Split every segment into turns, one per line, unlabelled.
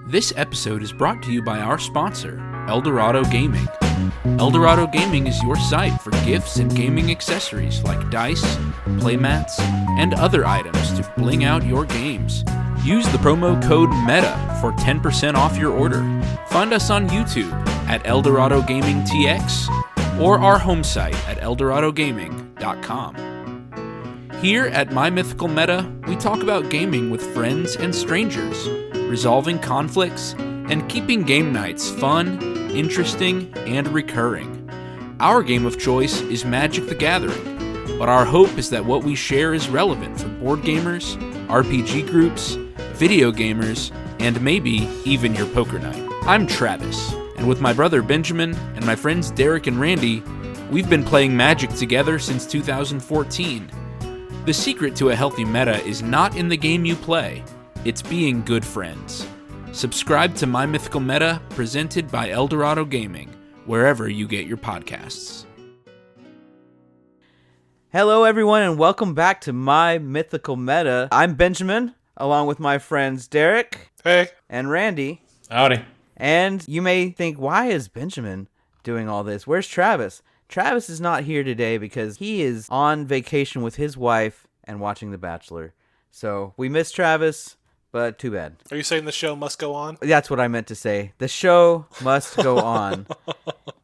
This episode is brought to you by our sponsor, Eldorado Gaming. Eldorado Gaming is your site for gifts and gaming accessories like dice, playmats, and other items to bling out your games. Use the promo code META for 10% off your order. Find us on YouTube at Eldorado Gaming TX or our home site at eldoradogaming.com. Here at My Mythical Meta, we talk about gaming with friends and strangers, resolving conflicts, and keeping game nights fun, interesting, and recurring. Our game of choice is Magic the Gathering, but our hope is that what we share is relevant for board gamers, RPG groups, video gamers, and maybe even your poker night. I'm Travis, and with my brother Benjamin and my friends Derek and Randy, we've been playing Magic together since 2014. The secret to a healthy meta is not in the game you play, it's being good friends. Subscribe to My Mythical Meta, presented by Eldorado Gaming, wherever you get your podcasts.
Hello everyone and welcome back to My Mythical Meta. I'm Benjamin, along with my friends Derek.
Hey.
And Randy.
Howdy.
And you may think, why is Benjamin doing all this? Where's Travis? Travis is not here today because he is on vacation with his wife and watching The Bachelor. So we miss Travis, but too bad.
Are you saying the show must go on?
That's what I meant to say. The show must go on.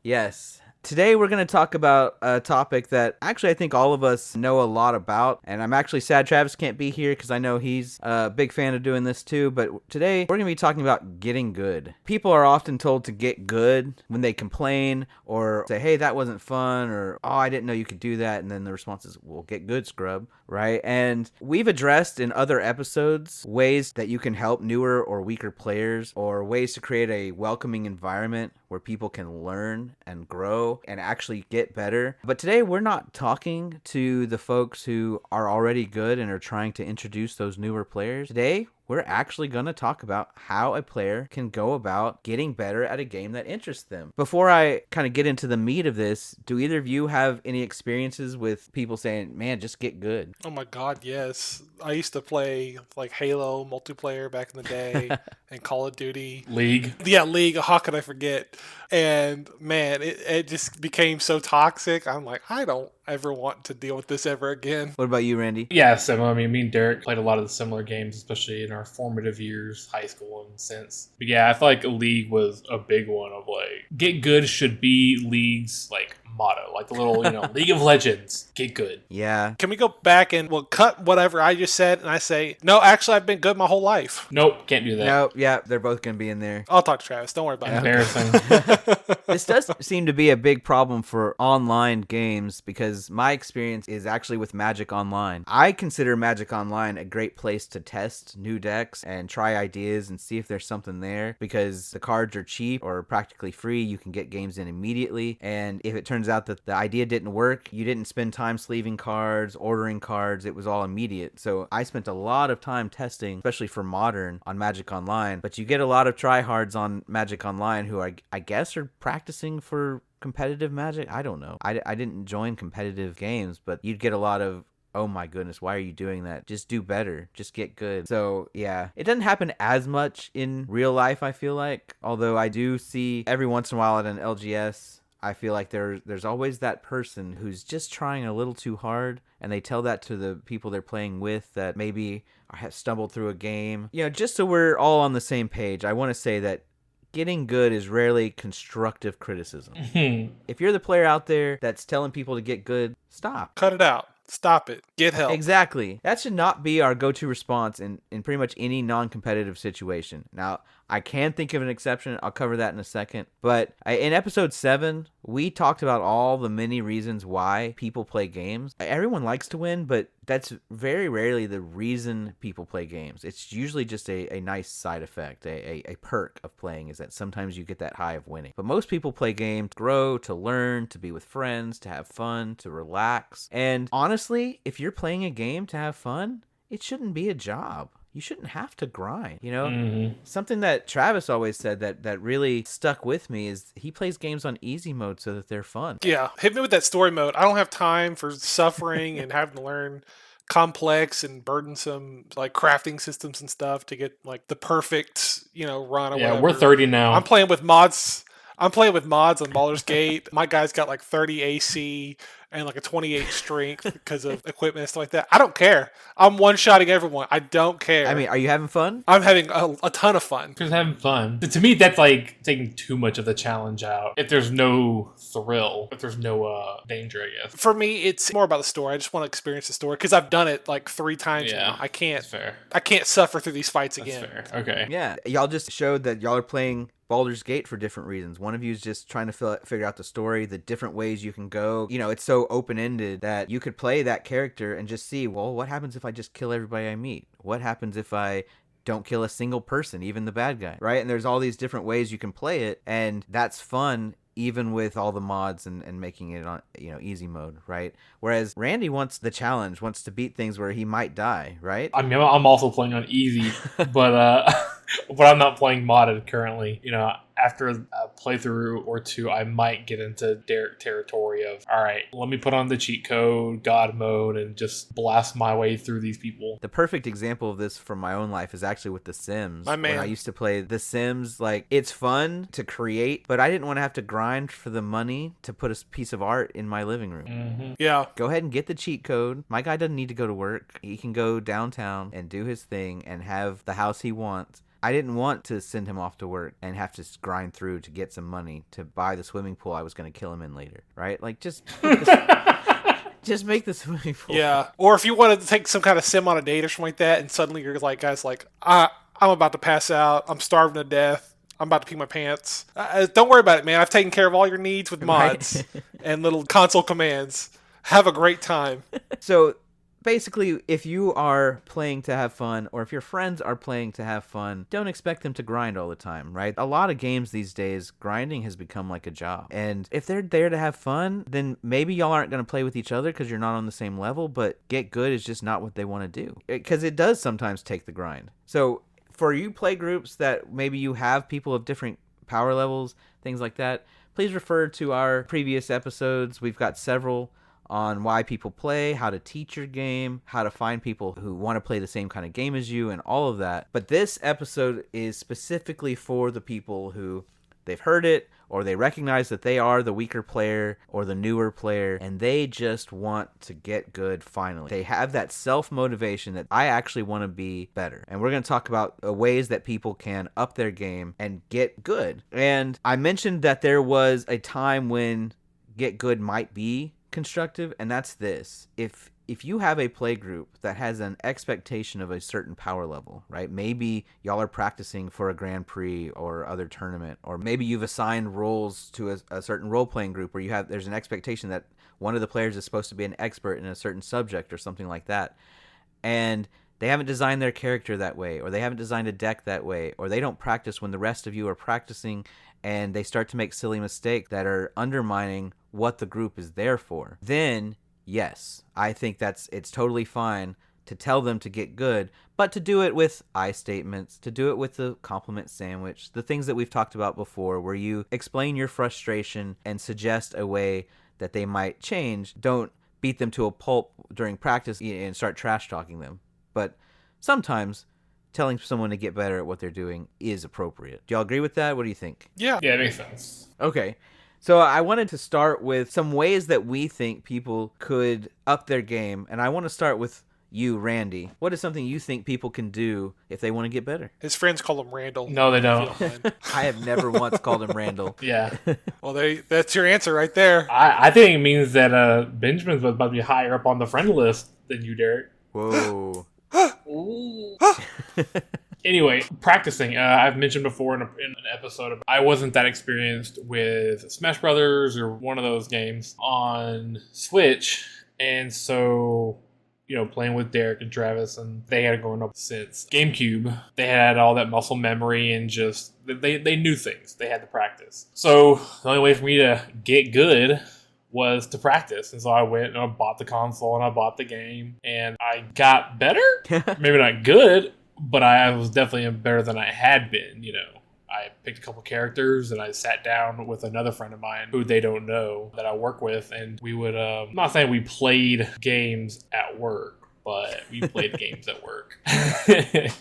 Yes. Today we're going to talk about a topic that actually I think all of us know a lot about, and I'm actually sad Travis can't be here because I know he's a big fan of doing this too, but today we're going to be talking about getting good. People are often told to get good when they complain or say, hey, that wasn't fun, or oh, I didn't know you could do that, and then the response is, well, get good, scrub, right? And we've addressed in other episodes ways that you can help newer or weaker players, or ways to create a welcoming environment where people can learn and grow and actually get better. But today we're not talking to the folks who are already good and are trying to introduce those newer players. Today, we're actually going to talk about how a player can go about getting better at a game that interests them. Before I kind of get into the meat of this, do either of you have any experiences with people saying, man, just get good?
Oh my god, yes. I used to play like Halo multiplayer back in the day and Call of Duty.
League.
Yeah, League. How could I forget? And man, it just became so toxic. I'm like, I don't ever want to deal with this ever again.
What about you, Randy?
Yeah, so I mean, me and Derek played a lot of the similar games, especially in our formative years, high school and since. But yeah, I feel like League was a big one of like, get good should be League's like motto, like the little, League of Legends, get good.
Yeah.
Can we go back and we'll cut whatever I just said and I say, no, actually I've been good my whole life.
Nope, can't do that.
Nope, yeah, they're both going to be in there.
I'll talk to Travis. Don't worry about it.
Embarrassing.
This does seem to be a big problem for online games because my experience is actually with Magic Online. I consider Magic Online a great place to test new decks and try ideas and see if there's something there because the cards are cheap or practically free. You can get games in immediately, and if it turns out that the idea didn't work, you didn't spend time sleeving cards, ordering cards, it was all immediate. So I spent a lot of time testing, especially for Modern, on Magic Online, but you get a lot of tryhards on Magic Online who I guess are practicing for competitive Magic. I don't know. I didn't join competitive games, but you'd get a lot of, oh my goodness, why are you doing that? Just do better. Just get good. So yeah, it doesn't happen as much in real life, I feel like. Although I do see every once in a while at an LGS, I feel like there's always that person who's just trying a little too hard, and they tell that to the people they're playing with that maybe have stumbled through a game. Just so we're all on the same page, I want to say that getting good is rarely constructive criticism. If you're the player out there that's telling people to get good, stop.
Cut it out. Stop it. Get help.
Exactly. That should not be our go-to response in pretty much any non-competitive situation. Now, I can think of an exception. I'll cover that in a second. But in episode 7, we talked about all the many reasons why people play games. Everyone likes to win, but that's very rarely the reason people play games. It's usually just a nice side effect, a perk of playing is that sometimes you get that high of winning. But most people play games to grow, to learn, to be with friends, to have fun, to relax. And honestly, if you're playing a game to have fun, it shouldn't be a job. You shouldn't have to grind, Something that Travis always said that really stuck with me is he plays games on easy mode so that they're fun.
Yeah, hit me with that story mode. I don't have time for suffering and having to learn complex and burdensome like crafting systems and stuff to get like the perfect, run or
Yeah,
whatever.
we're 30 now.
I'm playing with mods. I'm playing with mods on Baldur's Gate. My guy's got like 30 AC and like a 28 strength because of equipment and stuff like that. I don't care. I'm one-shotting everyone. I don't care.
I mean, are you having fun?
I'm having a ton of fun.
Just having fun. To me, that's like taking too much of the challenge out. If there's no thrill, if there's no danger, I guess.
For me, it's more about the story. I just want to experience the story because I've done it like 3 times
Yeah,
now. I can't.
That's fair.
I can't suffer through these fights
That's
again.
fair. Okay.
Yeah, y'all just showed that y'all are playing Baldur's Gate for different reasons. One of you is just trying to figure out the story, the different ways you can go. It's so open-ended that you could play that character and just see, well, what happens if I just kill everybody I meet? What happens if I don't kill a single person, even the bad guy, right? And there's all these different ways you can play it, and that's fun even with all the mods and making it on easy mode, right? Whereas Randy wants the challenge, wants to beat things where he might die, right?
I mean, I'm also playing on easy, but I'm not playing modded currently. After a playthrough or two, I might get into Derek territory of, all right, let me put on the cheat code, God mode, and just blast my way through these people.
The perfect example of this from my own life is actually with The Sims.
My man.
When I used to play The Sims, it's fun to create, but I didn't want to have to grind for the money to put a piece of art in my living room.
Mm-hmm.
Yeah.
Go ahead and get the cheat code. My guy doesn't need to go to work. He can go downtown and do his thing and have the house he wants. I didn't want to send him off to work and have to grind through to get some money to buy the swimming pool I was going to kill him in later, right? Just make the swimming pool.
Yeah. Or if you wanted to take some kind of sim on a date or something like that, and suddenly you're like, guys, I'm about to pass out. I'm starving to death. I'm about to pee my pants. Don't worry about it, man. I've taken care of all your needs with mods and little console commands. Have a great time.
So basically, if you are playing to have fun, or if your friends are playing to have fun, don't expect them to grind all the time, right? A lot of games these days, grinding has become like a job. And if they're there to have fun, then maybe y'all aren't going to play with each other because you're not on the same level, but get good is just not what they want to do. Because it does sometimes take the grind. So for you play groups that maybe you have people of different power levels, things like that, please refer to our previous episodes. We've got several on why people play, how to teach your game, how to find people who want to play the same kind of game as you, and all of that. But this episode is specifically for the people who they've heard it, or they recognize that they are the weaker player or the newer player, and they just want to get good finally. They have that self-motivation that I actually want to be better. And we're going to talk about ways that people can up their game and get good. And I mentioned that there was a time when get good might be constructive, and that's this. If you have a play group that has an expectation of a certain power level, right? Maybe y'all are practicing for a Grand Prix or other tournament, or maybe you've assigned roles to a certain role-playing group where there's an expectation that one of the players is supposed to be an expert in a certain subject or something like that. And they haven't designed their character that way, or they haven't designed a deck that way, or they don't practice when the rest of you are practicing, and they start to make silly mistakes that are undermining what the group is there for. Then, yes, I think it's totally fine to tell them to get good, but to do it with I statements, to do it with the compliment sandwich, the things that we've talked about before, where you explain your frustration and suggest a way that they might change. Don't beat them to a pulp during practice and start trash talking them. But sometimes telling someone to get better at what they're doing is appropriate. Do y'all agree with that? What do you think?
Yeah.
Yeah, it makes sense.
Okay. So I wanted to start with some ways that we think people could up their game. And I want to start with you, Randy. What is something you think people can do if they want to get better?
His friends call him Randall.
No, they
if
don't.
you don't mind.
I have never once called him Randall.
Yeah.
Well, that's your answer right there.
I think it means that Benjamin's about to be higher up on the friend list than you, Derek.
Whoa.
Anyway, practicing. I've mentioned before in an episode, I wasn't that experienced with Smash Brothers or one of those games on Switch. And so, playing with Derek and Travis, and they had grown up since GameCube. They had all that muscle memory and just, they knew things. They had to practice. So the only way for me to get good was to practice. And so I went and I bought the console and I bought the game and I got better. Maybe not good, but I was definitely better than I had been. I picked a couple characters and I sat down with another friend of mine who they don't know that I work with, and we would, I'm not saying we played games at work, but we played games at work.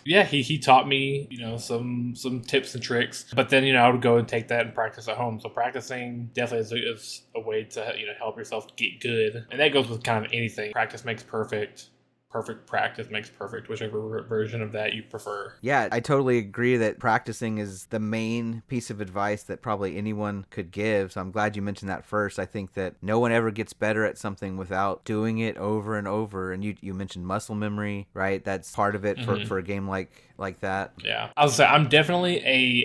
Yeah, he taught me, some tips and tricks. But then, I would go and take that and practice at home. So practicing definitely is a way to, help yourself get good. And that goes with kind of anything. Practice makes perfect. Perfect practice makes perfect, whichever version of that you prefer.
Yeah, I totally agree that practicing is the main piece of advice that probably anyone could give. So I'm glad you mentioned that first. I think that no one ever gets better at something without doing it over and over. And you mentioned muscle memory, right? That's part of it for a game like that.
Yeah. I was say I'm definitely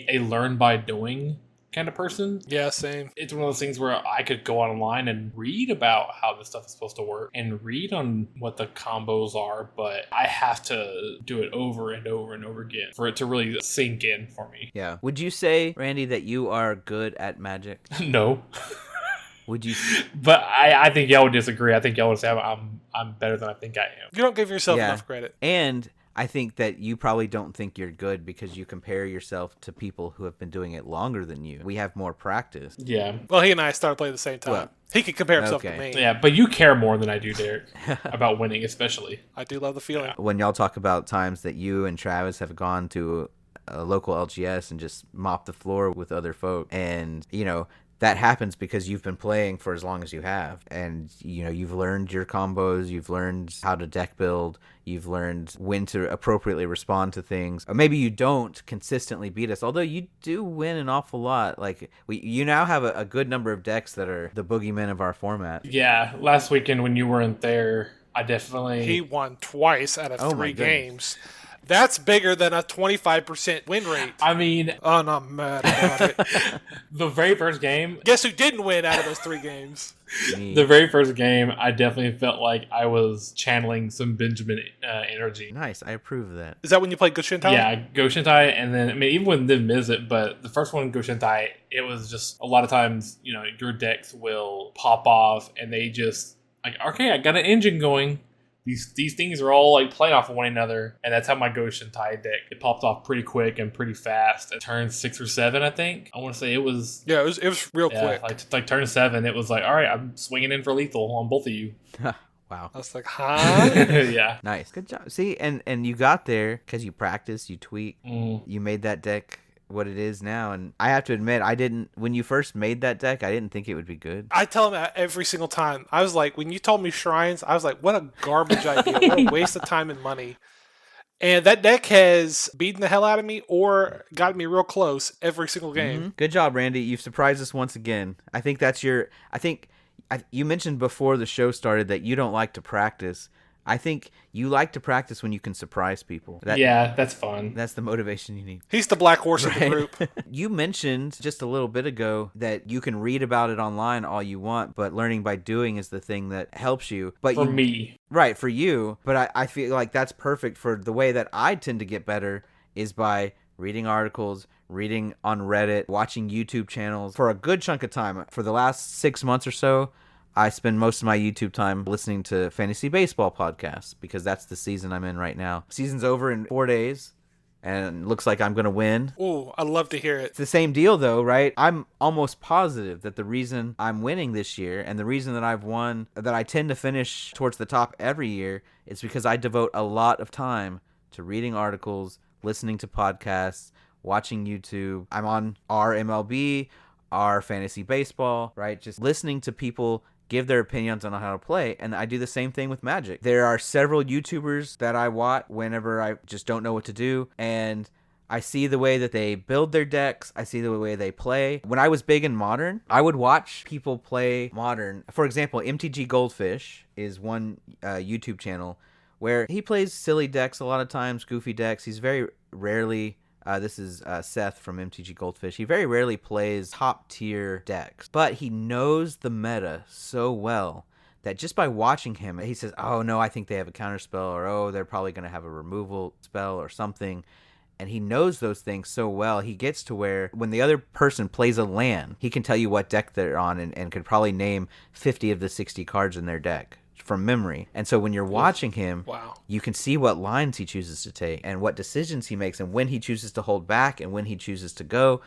a learn by doing kind of person.
Yeah, same.
It's one of those things where I could go online and read about how this stuff is supposed to work and read on what the combos are, but I have to do it over and over and over again for it to really sink in for me.
Yeah. Would you say, Randy, that you are good at Magic?
No.
Would you?
But I think y'all would disagree. I think y'all would say I'm better than I think I am.
You don't give yourself enough credit.
And I think that you probably don't think you're good because you compare yourself to people who have been doing it longer than you. We have more practice.
Yeah.
Well, he and I started playing at the same time.
Well,
he could compare himself to me.
Yeah, but you care more than I do, Derek, about winning especially.
I do love the feeling.
When y'all talk about times that you and Travis have gone to a local LGS and just mopped the floor with other folk, and, that happens because you've been playing for as long as you have, and you've learned your combos, you've learned how to deck build, you've learned when to appropriately respond to things. Or maybe you don't consistently beat us, although you do win an awful lot. Like you now have a good number of decks that are the boogeymen of our format.
Yeah, last weekend when you weren't there, I definitely...
He won twice out of 3 games. That's bigger than a 25% win rate.
I mean...
Oh, no, I'm mad about it.
The very first game...
Guess who didn't win out of those 3 games?
The very first game, I definitely felt like I was channeling some Benjamin energy.
Nice, I approve of that.
Is that when you played Goshintai?
Yeah, Goshintai, and then, even when Dim Mizzet, but the first one, Goshintai, it was just a lot of times, your decks will pop off, and they just, okay, I got an engine going. These things are all playing off of one another, and that's how my Goshintai deck, it popped off pretty quick and pretty fast. At turn 6 or 7, I think. I want to say it was.
Yeah, it was real quick.
Like turn 7, it was all right, I'm swinging in for lethal on both of you.
Wow.
I was like, huh?
Yeah.
Nice, good job. See, and you got there because you practiced, you tweaked, you made that deck what it is now. And I have to admit, when you first made that deck, I didn't think it would be good.
I tell him that every single time. I was like, when you told me Shrines, I was like, what a garbage idea. What a waste of time and money. And that deck has beaten the hell out of me or gotten me real close every single game.
Mm-hmm. Good job, Randy. You've surprised us once again. I think that's you mentioned before the show started that you don't like to practice. I think you like to practice when you can surprise people.
Yeah, that's fun.
That's the motivation you need.
He's the black horse of the group.
You mentioned just a little bit ago that you can read about it online all you want, but learning by doing is the thing that helps you. But
for me.
Right, for you. But I feel like that's perfect for the way that I tend to get better is by reading articles, reading on Reddit, watching YouTube channels for a good chunk of time. For the last 6 months or so, I spend most of my YouTube time listening to fantasy baseball podcasts because that's the season I'm in right now. Season's over in 4 days, and looks like I'm going to win.
Ooh, I'd love to hear it.
It's the same deal, though, right? I'm almost positive that the reason I'm winning this year and the reason that I've won, that I tend to finish towards the top every year, is because I devote a lot of time to reading articles, listening to podcasts, watching YouTube. I'm on our MLB, our fantasy baseball, right? Just listening to people give their opinions on how to play, and I do the same thing with Magic. There are several YouTubers that I watch whenever I just don't know what to do, and I see the way that they build their decks. I see the way they play. When I was big in Modern, I would watch people play Modern. For example, MTG Goldfish is one YouTube channel where he plays silly decks a lot of times, goofy decks. He's very rarely... this is Seth from MTG Goldfish. He very rarely plays top-tier decks, but he knows the meta so well that just by watching him, he says, oh, no, I think they have a counterspell, or oh, they're probably going to have a removal spell or something. And he knows those things so well, he gets to where when the other person plays a land, he can tell you what deck they're on and could probably name 50 of the 60 cards in their deck from memory. And so when you're watching him, you can see what lines he chooses to take and what decisions he makes and when he chooses to hold back and when he chooses to go.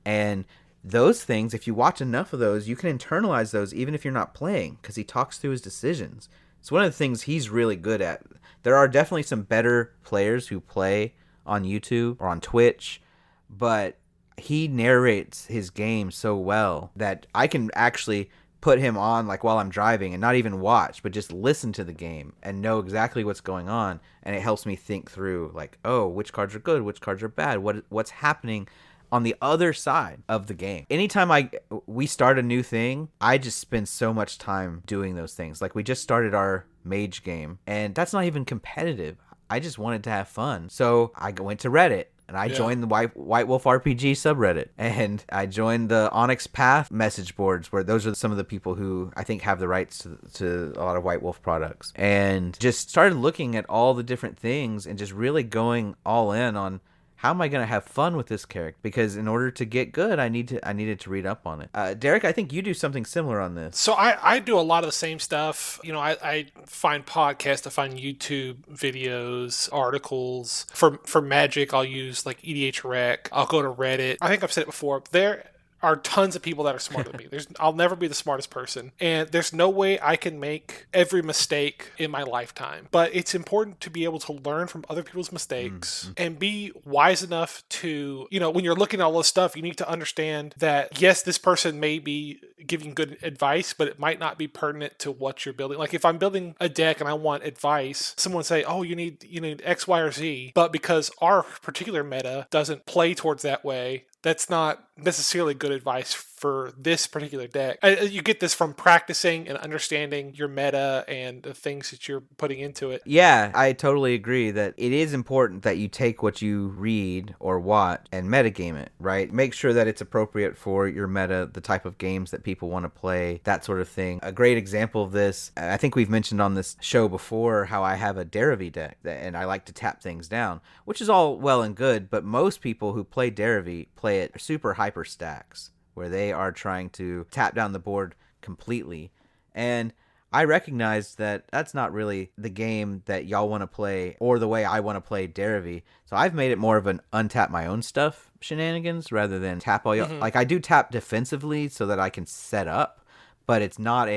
And those things, if you watch enough of those, you can internalize those even if you're not playing because he talks through his decisions. It's one of the things he's really good at. There are definitely some better players who play on YouTube or on Twitch, but he narrates his game so well that I can actually put him on like while I'm driving and not even watch, but just listen to the game and know exactly what's going on, and it helps me think through like, oh, which cards are good, which cards are bad, what's happening on the other side of the game. Anytime we start a new thing, I just spend so much time doing those things. Like we just started our mage game, and that's not even competitive. I just wanted to have fun. So I went to Reddit and I joined the White Wolf RPG subreddit, and I joined the Onyx Path message boards, where those are some of the people who I think have the rights to a lot of White Wolf products, and just started looking at all the different things and just really going all in on how am I going to have fun with this character? Because in order to get good, I needed to read up on it. Derek, I think you do something similar on this.
So I do a lot of the same stuff. You know, I find podcasts, I find YouTube videos, articles. For Magic, I'll use like EDH Rec. I'll go to Reddit. I think I've said it before. There are tons of people that are smarter than me. I'll never be the smartest person, and there's no way I can make every mistake in my lifetime. But it's important to be able to learn from other people's mistakes and be wise enough to, you know, when you're looking at all this stuff, you need to understand that yes, this person may be giving good advice, but it might not be pertinent to what you're building. Like if I'm building a deck and I want advice, someone say, "Oh, you need X, Y, or Z," but because our particular meta doesn't play towards that way, that's not necessarily good advice for this particular deck. You get this from practicing and understanding your meta and the things that you're putting into it.
Yeah, I totally agree that it is important that you take what you read or watch and metagame it, right? Make sure that it's appropriate for your meta, the type of games that people want to play, that sort of thing. A great example of this, I think we've mentioned on this show before how I have a Derivi deck and I like to tap things down, which is all well and good, but most people who play Derivi play it super hyper stacks, where they are trying to tap down the board completely. And I recognize that that's not really the game that y'all want to play or the way I want to play Derivi. So I've made it more of an untap my own stuff shenanigans rather than tap all y'all. Like I do tap defensively so that I can set up, but it's not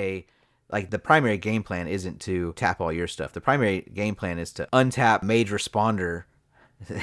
like the primary game plan isn't to tap all your stuff. The primary game plan is to untap Mage Responder,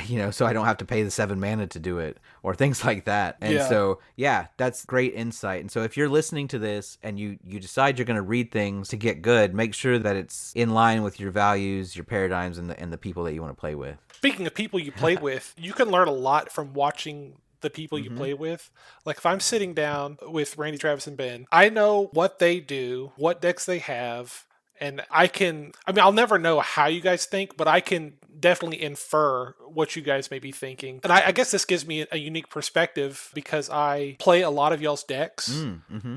you know, so I don't have to pay the 7 mana to do it or things like that. And so, yeah, that's great insight. And so if you're listening to this and you decide you're going to read things to get good, make sure that it's in line with your values, your paradigms, and the people that you want to play with.
Speaking of people you play with, you can learn a lot from watching the people you play with. Like if I'm sitting down with Randy, Travis, and Ben, I know what they do, what decks they have, and I'll never know how you guys think, but I can definitely infer what you guys may be thinking. And I guess this gives me a unique perspective because I play a lot of y'all's decks.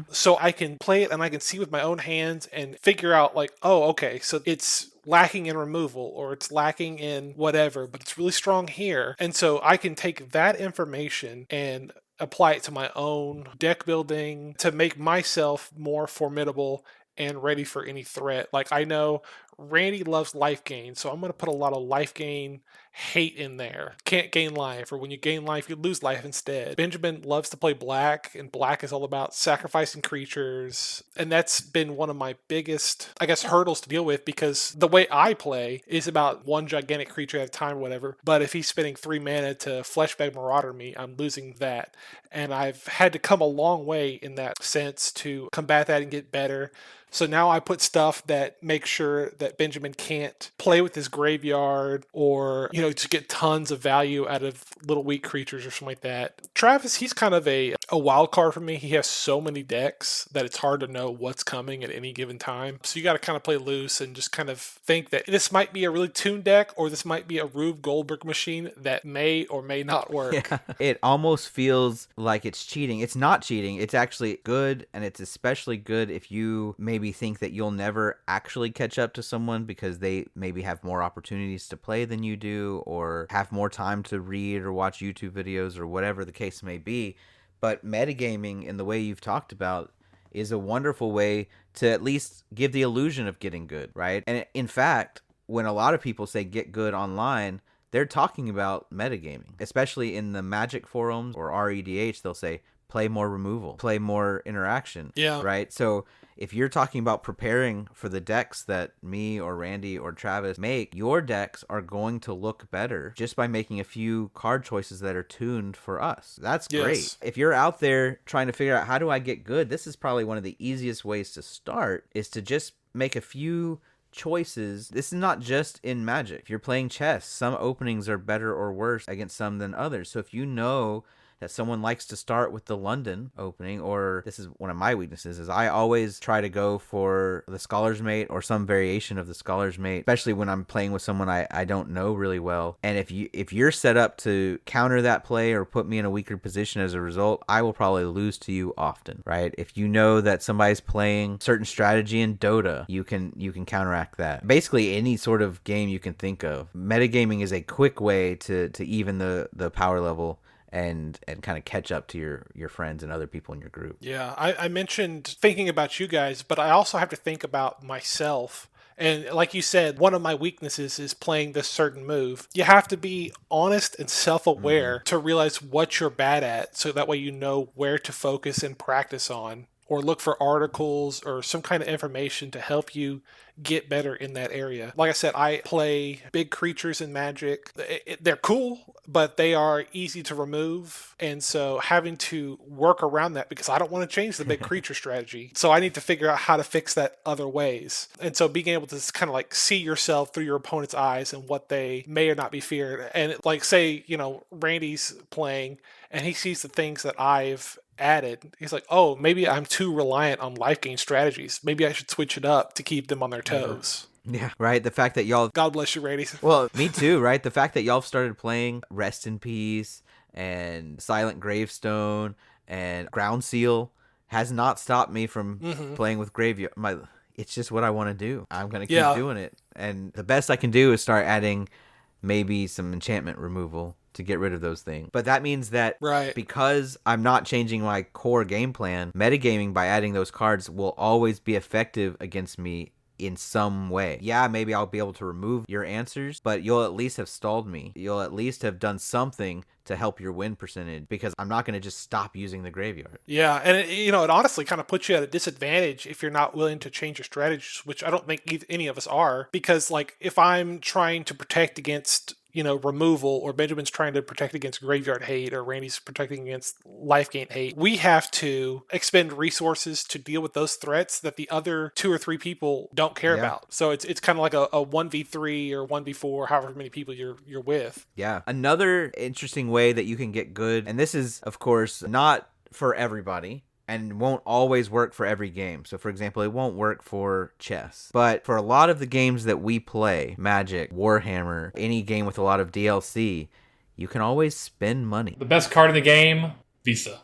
So I can play it and I can see with my own hands and figure out like, oh, okay, so it's lacking in removal or it's lacking in whatever, but it's really strong here. And so I can take that information and apply it to my own deck building to make myself more formidable and ready for any threat. Like I know Randy loves life gain, so I'm going to put a lot of life gain hate in there. Can't gain life, or when you gain life, you lose life instead. Benjamin loves to play black, and black is all about sacrificing creatures, and that's been one of my biggest, I guess, hurdles to deal with because the way I play is about one gigantic creature at a time or whatever, but if he's spending 3 mana to Fleshbag Marauder me, I'm losing that, and I've had to come a long way in that sense to combat that and get better. So now I put stuff that makes sure that Benjamin can't play with his graveyard or, you know, to get tons of value out of little weak creatures or something like that. Travis, he's kind of a wild card for me. He has so many decks that it's hard to know what's coming at any given time. So you got to kind of play loose and just kind of think that this might be a really tuned deck or this might be a Rube Goldberg machine that may or may not work.
Yeah. It almost feels like it's cheating. It's not cheating. It's actually good, and it's especially good if you maybe think that you'll never actually catch up to someone because they maybe have more opportunities to play than you do or have more time to read or watch YouTube videos or whatever the case may be. But metagaming in the way you've talked about is a wonderful way to at least give the illusion of getting good, right? And in fact, when a lot of people say get good online, they're talking about metagaming, especially in the Magic forums or REDH. They'll say play more removal, play more interaction,
yeah,
right? So if you're talking about preparing for the decks that me or Randy or Travis make, your decks are going to look better just by making a few card choices that are tuned for us. That's great.
Yes.
If you're out there trying to figure out how do I get good, this is probably one of the easiest ways to start, is to just make a few choices. This is not just in Magic. If you're playing chess, some openings are better or worse against some than others. So if you know that someone likes to start with the London opening, or this is one of my weaknesses, is I always try to go for the Scholar's Mate or some variation of the Scholar's Mate, especially when I'm playing with someone I don't know really well. And if you're set up to counter that play or put me in a weaker position as a result, I will probably lose to you often, right? If you know that somebody's playing certain strategy in Dota, you can counteract that. Basically any sort of game you can think of. Metagaming is a quick way to even the power level and kind of catch up to your friends and other people in your group.
Yeah, I mentioned thinking about you guys, but I also have to think about myself. And like you said, one of my weaknesses is playing this certain move. You have to be honest and self-aware to realize what you're bad at, so that way you know where to focus and practice on, or look for articles or some kind of information to help you get better in that area. Like I said, I play big creatures in Magic. They're cool, but they are easy to remove. And so having to work around that, because I don't want to change the big creature strategy. So I need to figure out how to fix that other ways. And so being able to kind of like see yourself through your opponent's eyes and what they may or not be feared. And like say, Randy's playing and he sees the things that I've added. He's like, oh, maybe I'm too reliant on life gain strategies. Maybe I should switch it up to keep them on their toes.
Yeah, right. The fact that y'all...
God bless you, Randy.
Well, me too, right? The fact that y'all started playing Rest in Peace and Silent Gravestone and Ground Seal has not stopped me from playing with Graveyard. It's just what I want to do. I'm going to keep doing it. And the best I can do is start adding maybe some enchantment removal to get rid of those things. But that means that because I'm not changing my core game plan, metagaming by adding those cards will always be effective against me in some way. Yeah, maybe I'll be able to remove your answers, but you'll at least have stalled me. You'll at least have done something to help your win percentage, because I'm not going to just stop using the graveyard.
Yeah, and it honestly kind of puts you at a disadvantage if you're not willing to change your strategies, which I don't think any of us are, because like if I'm trying to protect against removal, or Benjamin's trying to protect against graveyard hate, or Randy's protecting against life gain hate, we have to expend resources to deal with those threats that the other 2 or 3 people don't care about. So it's kind of like a 1v3 or 1v4, however many people you're with.
Yeah. Another interesting way that you can get good, and this is of course not for everybody, and won't always work for every game. So for example, it won't work for chess. But for a lot of the games that we play, Magic, Warhammer, any game with a lot of DLC, you can always spend money.
The best card in the game, Visa.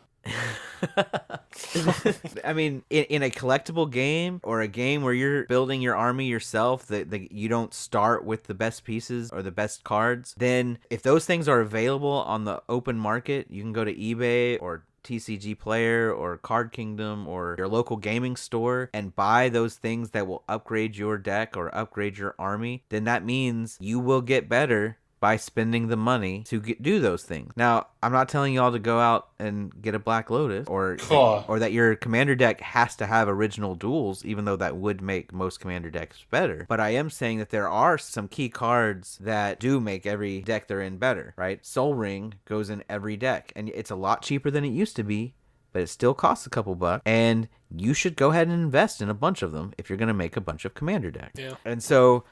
I mean, in a collectible game, or a game where you're building your army yourself, that you don't start with the best pieces or the best cards, then if those things are available on the open market, you can go to eBay or TCG Player or Card Kingdom or your local gaming store and buy those things that will upgrade your deck or upgrade your army. Then that means you will get better by spending the money to do those things. Now, I'm not telling y'all to go out and get a Black Lotus or that your commander deck has to have original duels, even though that would make most commander decks better. But I am saying that there are some key cards that do make every deck they're in better, right? Soul Ring goes in every deck, and it's a lot cheaper than it used to be, but it still costs a couple bucks, and you should go ahead and invest in a bunch of them if you're going to make a bunch of commander decks.
Yeah.
And so,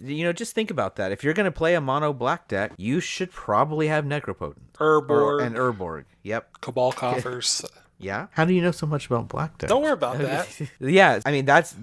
just think about that. If you're going to play a mono black deck, you should probably have Necropotent.
Urborg.
And Urborg. Yep.
Cabal Coffers.
Yeah? How do you know so much about black decks?
Don't worry about that.
Yeah, I mean, that's...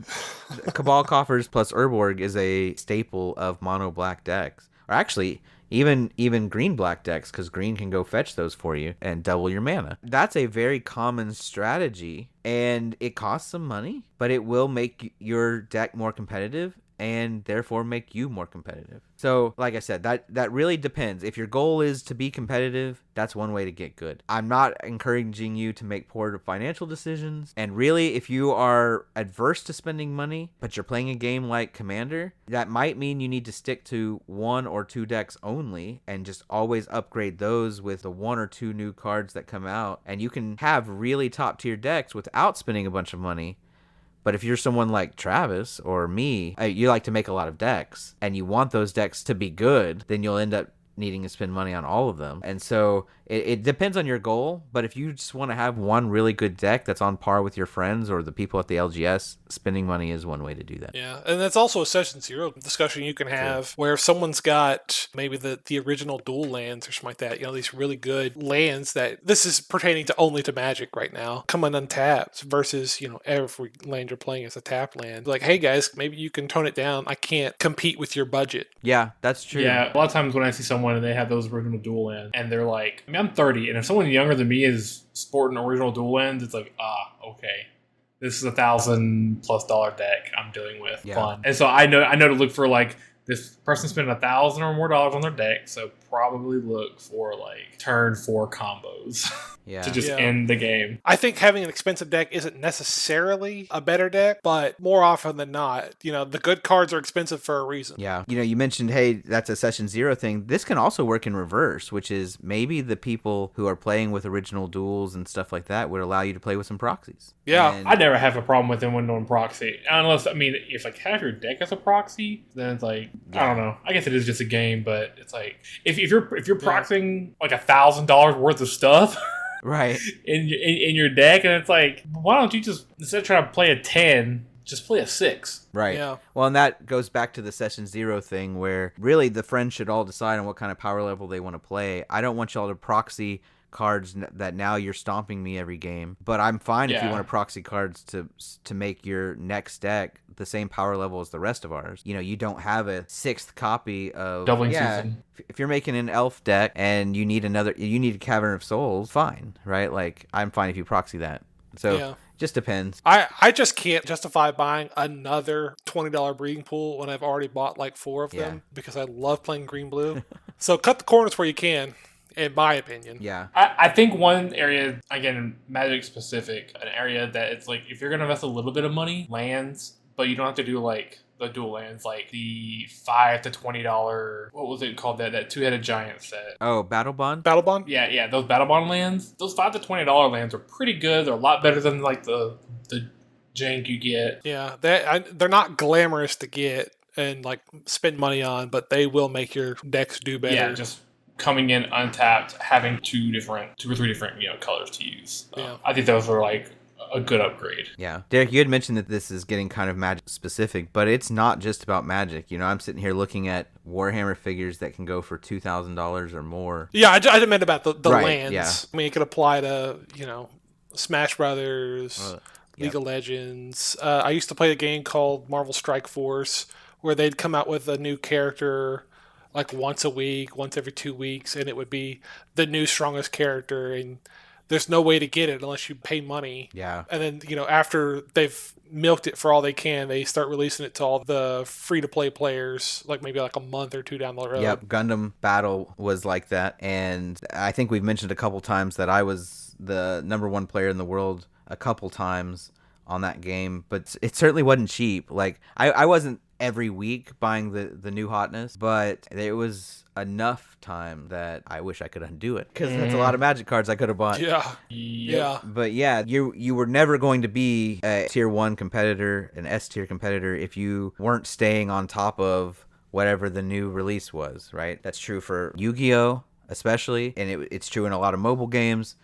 Cabal Coffers plus Urborg is a staple of mono black decks. Or actually, even green black decks, because green can go fetch those for you and double your mana. That's a very common strategy, and it costs some money, but it will make your deck more competitive and therefore make you more competitive. So, like I said, that really depends. If your goal is to be competitive, that's one way to get good. I'm not encouraging you to make poor financial decisions. And really, if you are adverse to spending money, but you're playing a game like Commander, that might mean you need to stick to 1 or 2 decks only and just always upgrade those with the 1 or 2 new cards that come out. And you can have really top tier decks without spending a bunch of money. But if you're someone like Travis or me, you like to make a lot of decks and you want those decks to be good, then you'll end up needing to spend money on all of them. And so it depends on your goal, but if you just want to have one really good deck that's on par with your friends or the people at the LGS, spending money is one way to do that.
Yeah, and that's also a Session Zero discussion you can have where if someone's got maybe the original dual lands or something like that, these really good lands that this is pertaining to only to Magic right now, coming untapped versus, every land you're playing is a tap land. Like, hey guys, maybe you can tone it down. I can't compete with your budget.
Yeah, that's true.
Yeah, a lot of times when I see someone and they have those original dual lands and they're like, I'm 30, and if someone younger than me is sporting original dual lands, it's like, okay. This is $1,000+ deck I'm dealing with.
Yeah.
Fun. And so I know to look for like this person spent $1,000 or more on their deck, so probably look for like turn 4 combos.
Yeah.
To just end the game.
I think having an expensive deck isn't necessarily a better deck, but more often than not, the good cards are expensive for a reason.
Yeah. You mentioned, hey, that's a Session Zero thing. This can also work in reverse, which is maybe the people who are playing with original duels and stuff like that would allow you to play with some proxies.
Yeah.
And
I never have a problem with them when doing proxy. Unless, if like half your deck as a proxy, then it's like, I don't know. I guess it is just a game, but it's like, if you're proxying like $1,000 worth of stuff...
Right.
in your deck, and it's like, why don't you just, instead of trying to play a 10, just play a 6?
Right.
Yeah.
Well, and that goes back to the Session Zero thing where really the friends should all decide on what kind of power level they want to play. I don't want y'all to proxy cards that now you're stomping me every game, but I'm fine if you want to proxy cards to make your next deck the same power level as the rest of ours. You don't have a 6th copy of
Doubling Season.
If you're making an elf deck and you need a Cavern of Souls, fine, right? Like, I'm fine if you proxy that. So just depends.
I just can't justify buying another $20 breeding pool when I've already bought like 4 of them because I love playing green blue. So cut the corners where you can. In my opinion.
Yeah.
I think one area, again, Magic specific, an area that it's like, if you're going to invest a little bit of money, lands, but you don't have to do like the dual lands, like the $5 to $20, what was it called, that two-headed giant set?
Oh, Battle Bond?
Battle Bond?
Yeah, those Battle Bond lands, those $5 to $20 lands are pretty good. They're a lot better than like the jank you get.
Yeah, they're not glamorous to get and like spend money on, but they will make your decks do better.
Yeah, just coming in untapped, having two or three different colors to use. I think those are like a good upgrade.
Yeah. Derek, you had mentioned that this is getting kind of Magic specific, but it's not just about Magic. I'm sitting here looking at Warhammer figures that can go for $2,000 or more.
Yeah, I just meant about the
Right,
lands.
yeah.
I mean, it could apply to, Smash Brothers, League of Legends. I used to play a game called Marvel Strike Force where they'd come out with a new character like once a week, once every 2 weeks, and it would be the new strongest character, and there's no way to get it unless you pay money.
Yeah.
And then, after they've milked it for all they can, they start releasing it to all the free-to-play players, like maybe like a month or 2 down the road.
Yep, Gundam Battle was like that, and I think we've mentioned a couple times that I was the #1 player in the world a couple times on that game, but it certainly wasn't cheap. Like, I wasn't every week buying the new hotness, but there was enough time that I wish I could undo it, because that's a lot of Magic cards I could have bought.
Yeah.
But yeah, you were never going to be a tier 1 competitor, an S tier competitor, if you weren't staying on top of whatever the new release was, right? That's true for Yu-Gi-Oh! Especially, and it's true in a lot of mobile games.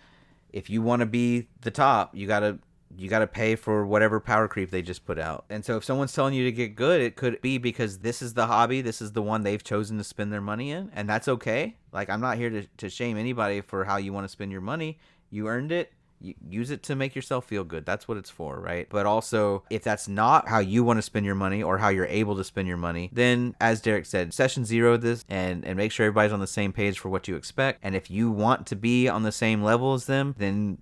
If you want to be the top, you gotta pay for whatever power creep they just put out. And so if someone's telling you to get good, it could be because this is the hobby, this is the one they've chosen to spend their money in, and that's okay. Like, I'm not here to shame anybody for how you want to spend your money. You earned it. You use it to make yourself feel good. That's what it's for, right? But also, if that's not how you want to spend your money or how you're able to spend your money, then, as Derek said, Session Zero this and make sure everybody's on the same page for what you expect. And if you want to be on the same level as them, then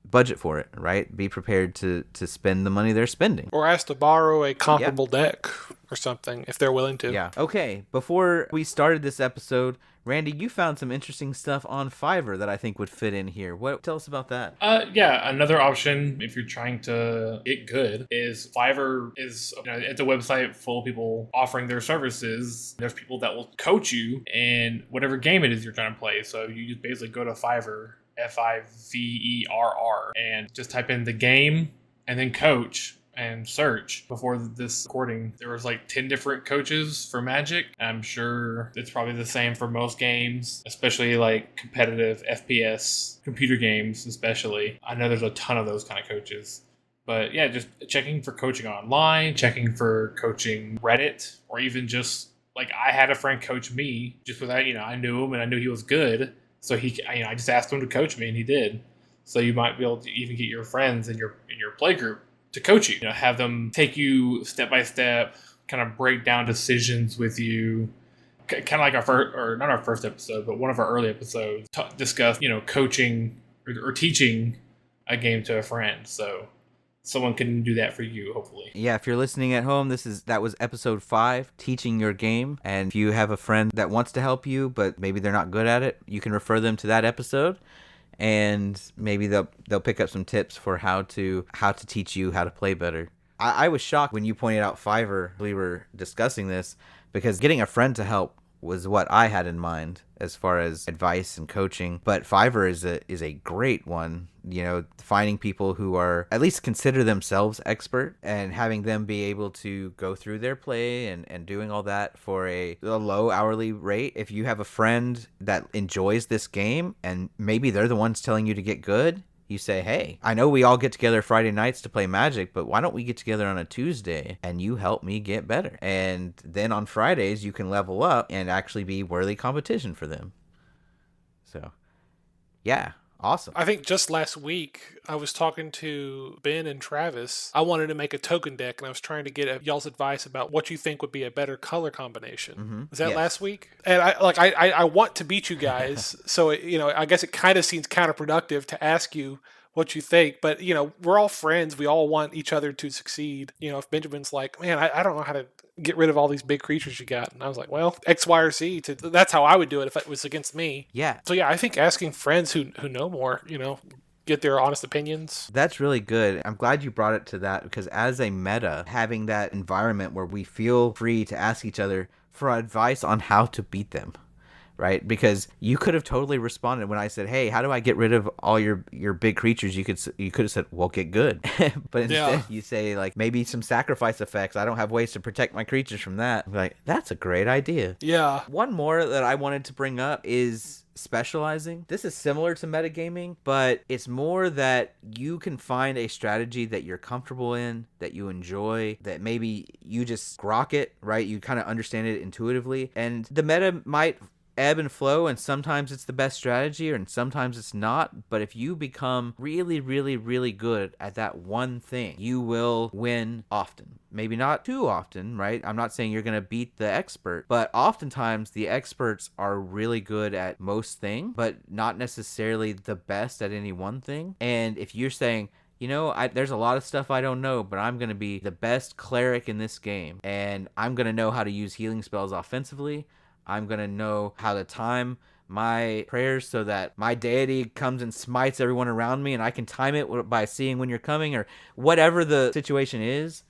budget for it, right? Be prepared to spend the money they're spending.
Or ask to borrow a comparable deck or something if they're willing to.
Yeah. Okay, before we started this episode, Randy, you found some interesting stuff on Fiverr that I think would fit in here. Tell us about that.
Yeah, another option if you're trying to get good is Fiverr is, it's a website full of people offering their services. There's people that will coach you in whatever game it is you're trying to play. So you just basically go to Fiverr, Fiverr, and just type in the game and then coach. and search before this recording. There was like 10 different coaches for Magic. I'm sure it's probably the same for most games, especially like competitive FPS computer games especially. I know there's a ton of those kind of coaches. But yeah, just checking for coaching online, checking for coaching Reddit, or even just like I had a friend coach me just without, I knew him and I knew he was good. So I just asked him to coach me and he did. So you might be able to even get your friends in your play group to coach you. Have them take you step by step, kind of break down decisions with you. Kind of like our first, or not our first episode, but one of our early episodes discussed, coaching or teaching a game to a friend. So someone can do that for you, hopefully.
Yeah, if you're listening at home, that was episode 5, teaching your game. And if you have a friend that wants to help you, but maybe they're not good at it, you can refer them to that episode, and maybe they'll pick up some tips for how to teach you how to play better. I was shocked when you pointed out Fiverr. We were discussing this because getting a friend to help was what I had in mind as far as advice and coaching. But Fiverr is a great one. Finding people who are at least consider themselves expert and having them be able to go through their play and doing all that for a low hourly rate. If you have a friend that enjoys this game and maybe they're the ones telling you to get good, you say, hey, I know we all get together Friday nights to play Magic, but why don't we get together on a Tuesday and you help me get better? And then on Fridays, you can level up and actually be worthy competition for them. So, yeah, awesome.
I think just last week, I was talking to Ben and Travis. I wanted to make a token deck, and I was trying to get y'all's advice about what you think would be a better color combination.
Mm-hmm.
Was that
Yes.
last week? And I want to beat you guys, so I guess it kind of seems counterproductive to ask you what you think, but we're all friends. We all want each other to succeed. If Benjamin's like, man, I don't know how to get rid of all these big creatures you got, and I was like, well, X, Y, or Z. That's how I would do it if it was against me.
Yeah.
So yeah, I think asking friends who know more, get their honest opinions.
That's really good. I'm glad you brought it to that because as a meta, having that environment where we feel free to ask each other for advice on how to beat them. Right? Because you could have totally responded when I said, hey, how do I get rid of all your big creatures? You could have said, well, get good. But instead you say, like, maybe some sacrifice effects. I don't have ways to protect my creatures from that. I'm like, that's a great idea.
Yeah.
One more that I wanted to bring up is specializing. This is similar to metagaming, but it's more that you can find a strategy that you're comfortable in, that you enjoy, that maybe you just grok it, right? You kind of understand it intuitively. And the meta might ebb and flow, and sometimes it's the best strategy and sometimes it's not. But if you become really, really, really good at that one thing, you will win often. Maybe not too often, right? I'm not saying you're going to beat the expert, but oftentimes the experts are really good at most things, but not necessarily the best at any one thing. And if you're saying, there's a lot of stuff I don't know, but I'm going to be the best cleric in this game, and I'm going to know how to use healing spells offensively. I'm going to know how to time my prayers so that my deity comes and smites everyone around me, and I can time it by seeing when you're coming, or whatever the situation is.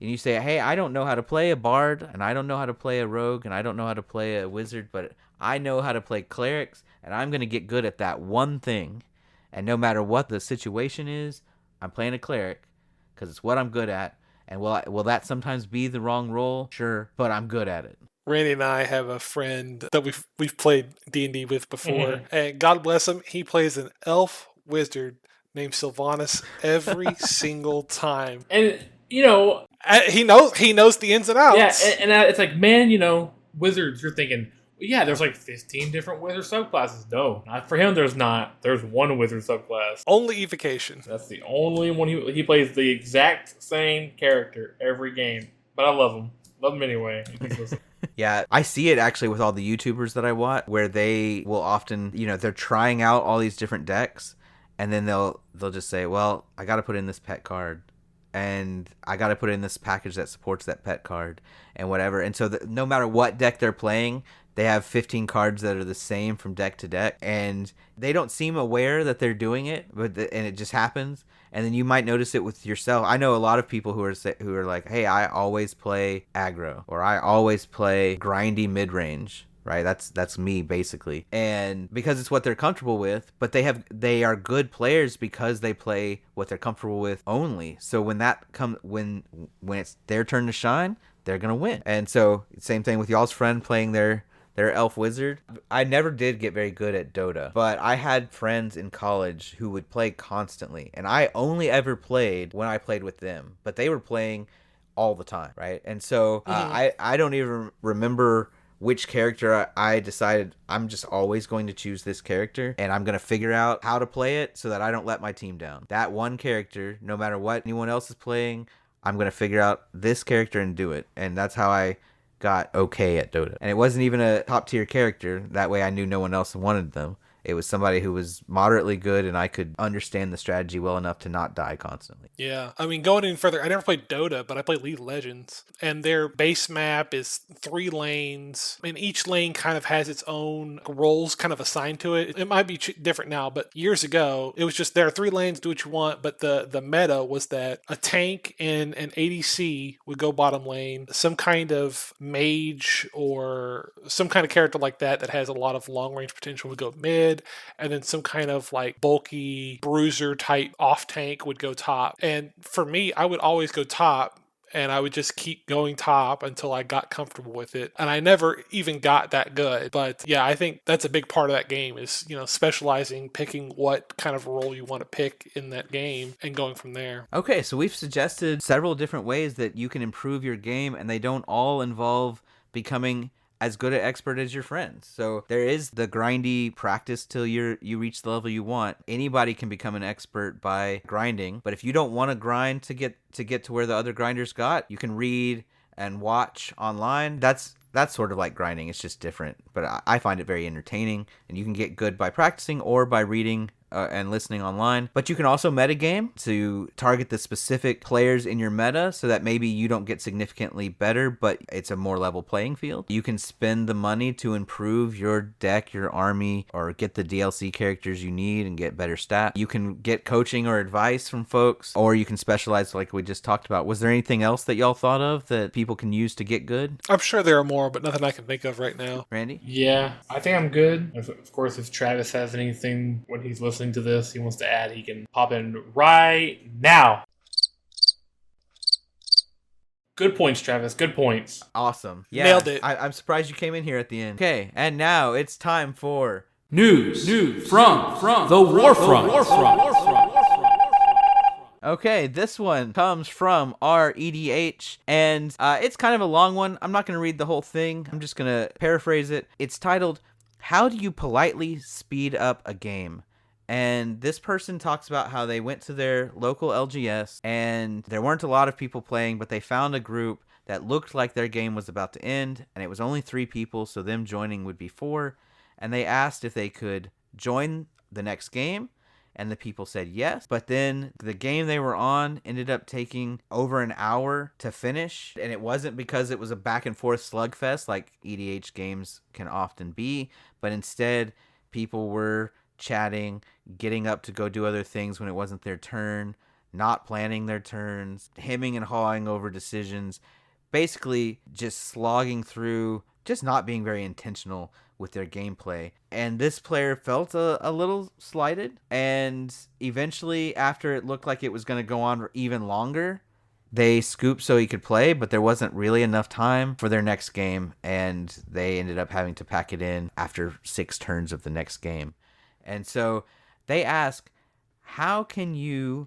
And you say, hey, I don't know how to play a bard, and I don't know how to play a rogue, and I don't know how to play a wizard, but I know how to play clerics, and I'm going to get good at that one thing. And no matter what the situation is, I'm playing a cleric because it's what I'm good at. And will that sometimes be the wrong role? Sure, but I'm good at it.
Randy and I have a friend that we've played D&D with before, and God bless him, he plays an elf wizard named Sylvanas every single time.
And
he knows the ins and outs.
Yeah, and it's like, man, wizards. You're thinking, yeah, there's like 15 different wizard subclasses. No, not for him. There's not. There's one wizard subclass.
Only evocation.
That's the only one. He plays the exact same character every game. But I love him. Love him anyway.
Yeah, I see it actually with all the YouTubers that I watch, where they will often, they're trying out all these different decks, and then they'll just say, well, I got to put in this pet card, and I got to put in this package that supports that pet card, and whatever. And so no matter what deck they're playing, they have 15 cards that are the same from deck to deck, and they don't seem aware that they're doing it, and it just happens. And then you might notice it with yourself. I know a lot of people who are like, hey, I always play aggro, or I always play grindy mid-range. right? That's me basically. And because it's what they're comfortable with, but they are good players because they play what they're comfortable with only. So when it's their turn to shine, they're going to win. And so same thing with y'all's friend playing their elf wizard. I never did get very good at Dota, but I had friends in college who would play constantly, and I only ever played when I played with them, but they were playing all the time, right? And so I don't even remember which character I decided I'm just always going to choose this character, and I'm going to figure out how to play it so that I don't let my team down. That one character, no matter what anyone else is playing, I'm going to figure out this character and do it. And that's how I got okay at Dota. And it wasn't even a top tier character. That way I knew no one else wanted them. It was somebody who was moderately good, and I could understand the strategy well enough to not die constantly.
Yeah, I mean, going any further, I never played Dota, but I played League of Legends, and their base map is 3 lanes, and each lane kind of has its own roles kind of assigned to it. It might be different now, but years ago, it was just there are 3 lanes, do what you want, but the meta was that a tank and an ADC would go bottom lane, some kind of mage or some kind of character like that has a lot of long range potential would go mid, and then some kind of like bulky bruiser type off tank would go top. And for me, I would always go top, and I would just keep going top until I got comfortable with it. And I never even got that good. But yeah, I think that's a big part of that game is, specializing, picking what kind of role you want to pick in that game and going from there.
Okay, so we've suggested several different ways that you can improve your game, and they don't all involve becoming as good an expert as your friends. So there is the grindy practice till you reach the level you want. Anybody can become an expert by grinding, but if you don't want to grind to get to where the other grinders got, you can read and watch online. That's sort of like grinding. It's just different, but I find it very entertaining, and you can get good by practicing or by reading and listening online. But you can also metagame to target the specific players in your meta so that maybe you don't get significantly better, but it's a more level playing field. You can spend the money to improve your deck, your army, or get the DLC characters you need and get better stats. You can get coaching or advice from folks, or you can specialize like we just talked about. Was there anything else that y'all thought of that people can use to get good?
I'm sure there are more, but nothing I can think of right now.
Randy?
Yeah, I think I'm good. Of course, if Travis has anything when he's listening to this he wants to add, he can pop in right now. Good points, Travis. Good points.
Awesome. Yeah,
nailed it.
I'm surprised you came in here at the end. Okay, and now it's time for
News from the Warfront.
Okay, this one comes from our EDH, and it's kind of a long one. I'm not going to read the whole thing. I'm just going to paraphrase it. It's titled, "How do you politely speed up a game?" And this person talks about how they went to their local LGS, and there weren't a lot of people playing, but they found a group that looked like their game was about to end, and it was only 3 people, so them joining would be 4. And they asked if they could join the next game, and the people said yes. But then the game they were on ended up taking over an hour to finish, and it wasn't because it was a back and forth slugfest like EDH games can often be, but instead people were chatting, getting up to go do other things when it wasn't their turn, not planning their turns, hemming and hawing over decisions, basically just slogging through, just not being very intentional with their gameplay. And this player felt a little slighted, and eventually, after it looked like it was going to go on even longer, they scooped so he could play, but there wasn't really enough time for their next game, and they ended up having to pack it in after 6 turns of the next game. And so they ask, how can you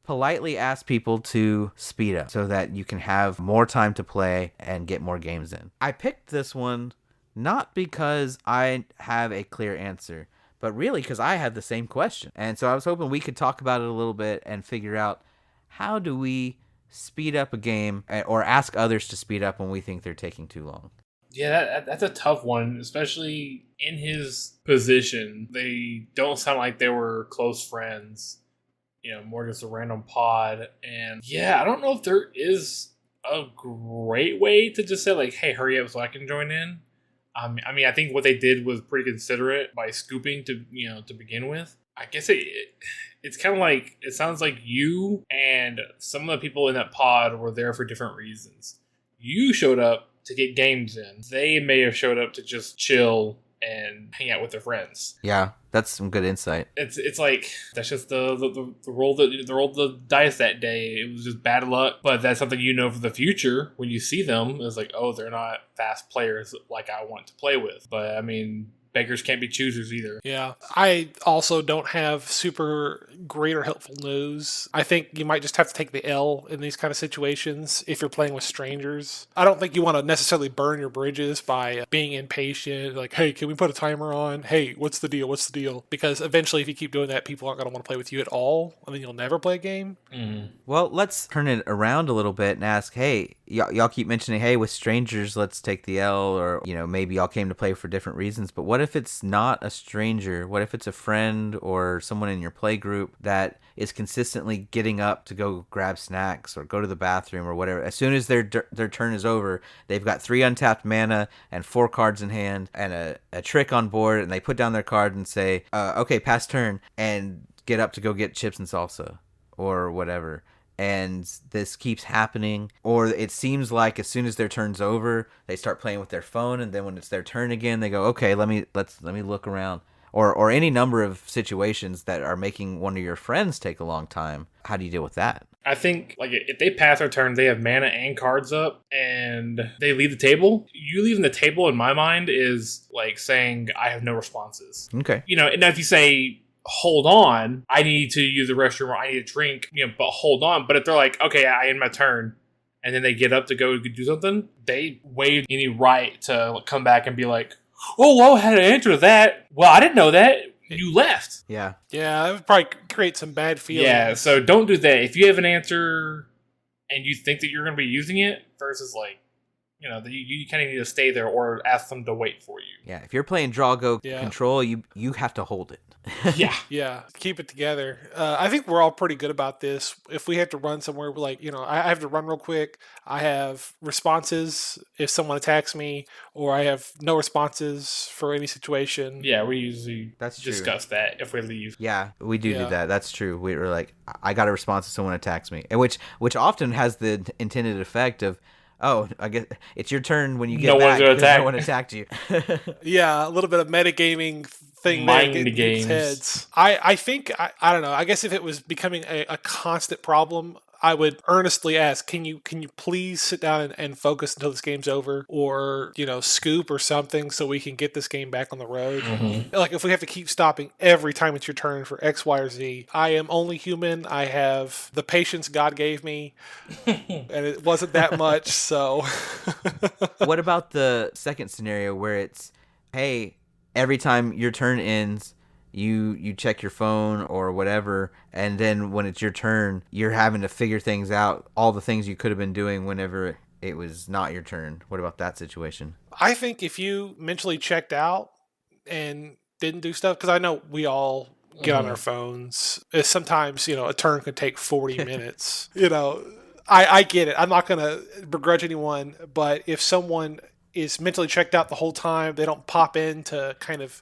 politely ask people to speed up so that you can have more time to play and get more games in? I picked this one not because I have a clear answer, but really because I had the same question. And so I was hoping we could talk about it a little bit and figure out, how do we speed up a game or ask others to speed up when we think they're taking too long?
Yeah, that's a tough one, especially in his position. They don't sound like they were close friends, more just a random pod. And yeah, I don't know if there is a great way to just say like, hey, hurry up so I can join in. I mean, I think what they did was pretty considerate by scooping to begin with. I guess it's kind of like, it sounds like you and some of the people in that pod were there for different reasons. You showed up to get games in. They may have showed up to just chill and hang out with their friends.
Yeah, that's some good insight.
It's like that's just the roll of the dice that day. It was just bad luck, but that's something you know for the future when you see them. It's like, oh, they're not fast players like I want to play with. But I mean, beggars can't be choosers either.
Yeah. I also don't have super great or helpful news. I think you might just have to take the L in these kind of situations if you're playing with strangers. I don't think you want to necessarily burn your bridges by being impatient. Like, hey, can we put a timer on? Hey, what's the deal? What's the deal? Because eventually, if you keep doing that, people aren't going to want to play with you at all. And then you'll never play a game.
Well, let's turn it around a little bit and ask, hey, y'all keep mentioning, hey, with strangers, let's take the L, or, maybe y'all came to play for different reasons, but what if it's not a stranger? What if it's a friend or someone in your play group that is consistently getting up to go grab snacks or go to the bathroom or whatever? As soon as their turn is over, they've got 3 untapped mana and 4 cards in hand and a trick on board, and they put down their card and say, okay, pass turn, and get up to go get chips and salsa or whatever. And this keeps happening, or it seems like as soon as their turn's over, they start playing with their phone, and then when it's their turn again, they go, okay, let me look around, or any number of situations that are making one of your friends take a long time. How do you deal with that?
I think, like, if they pass their turn, they have mana and cards up, and they leave the table. You leaving the table, in my mind, is like saying, I have no responses.
Okay.
And if you say, hold on, I need to use the restroom or I need a drink, but hold on. But if they're like, okay, I end my turn, and then they get up to go do something, they waive any right to come back and be like, oh, well, how to answer that? Well, I didn't know that. You left.
Yeah.
Yeah, that would probably create some bad feelings.
Yeah, so don't do that. If you have an answer and you think that you're going to be using it versus like, you kind of need to stay there or ask them to wait for you.
Yeah, if you're playing draw go
Yeah.
control, you have to hold it.
Yeah.
Yeah, keep it together. I think we're all pretty good about this. If we have to run somewhere, like, I have to run real quick. I have responses if someone attacks me, or I have no responses for any situation.
Yeah, we usually
That's true.
discuss that if we leave.
Yeah, we do
Yeah.
that. That's true. We were like, I got a response if someone attacks me, and which often has the intended effect of, oh, I guess it's your turn when you get
No
back
one's gonna
because
attack.
no one attacked you.
Yeah, a little bit of metagaming thing
Mind
there.
games.
Heads. I think, I don't know. I guess if it was becoming a constant problem, I would earnestly ask, can you please sit down and focus until this game's over, or scoop or something so we can get this game back on the road. Like, if we have to keep stopping every time it's your turn for X, Y, or Z, I am only human. I have the patience God gave me, and it wasn't that much. So,
What about the second scenario where it's, hey, every time your turn ends, you check your phone or whatever, and then when it's your turn, you're having to figure things out, all the things you could have been doing whenever it was not your turn. What about that situation?
I think if you mentally checked out and didn't do stuff, because I know we all get on our phones. Sometimes, a turn can take 40 minutes. I get it. I'm not going to begrudge anyone, but if someone is mentally checked out the whole time, they don't pop in to kind of